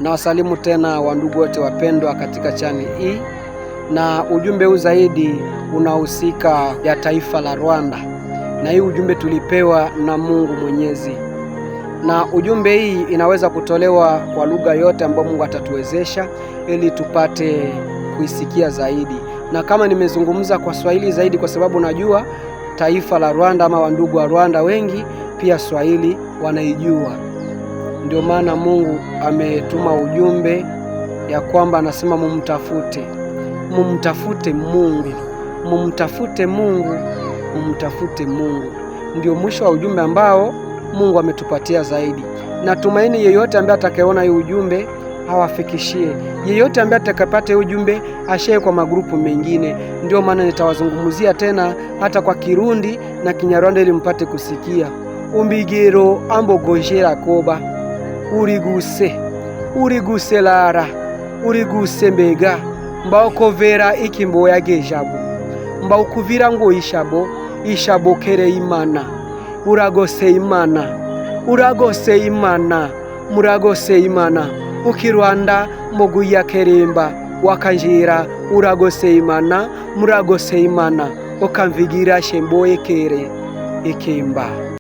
Na wasalimu tena wandugu wote wapendwa katika chani hii, na ujumbe huu zaidi unahusika ya taifa la Rwanda, na hii ujumbe tulipewa na Mungu Mwenyezi, na ujumbe hii inaweza kutolewa kwa lugha yote ambayo Mungu atatuwezesha ili tupate kuisikia zaidi. Na kama nimezungumza kwa Swahili zaidi, kwa sababu najua taifa la Rwanda ama wandugu wa Rwanda wengi pia Swahili wanaijua. Ndio maana Mungu ametuma ujumbe ya kwamba anasema mumtafute Mungu, mumtafute Mungu, mumtafute Mungu. Ndio mwisho wa ujumbe ambao Mungu ametupatia zaidi. Natumaini yeyote ambaye atakayeona hii ujumbe hawafikishie, yeyote ambaye atakapata hii ujumbe ashare kwa magrupu mengine. Ndio maana nitawazungumzia tena hata kwa Kirundi na Kinyarwanda ili mpate kusikia. Umbigero ambogojera koba uriguse lara uriguse mbega mbaukovera ikimboya gejabo mbaukuvira ngo ishabo kere imana uragose imana muragose imana ukirwanda moguya keremba wakanjira uragose imana muragose imana ukamvigira shemboye kere ikemba.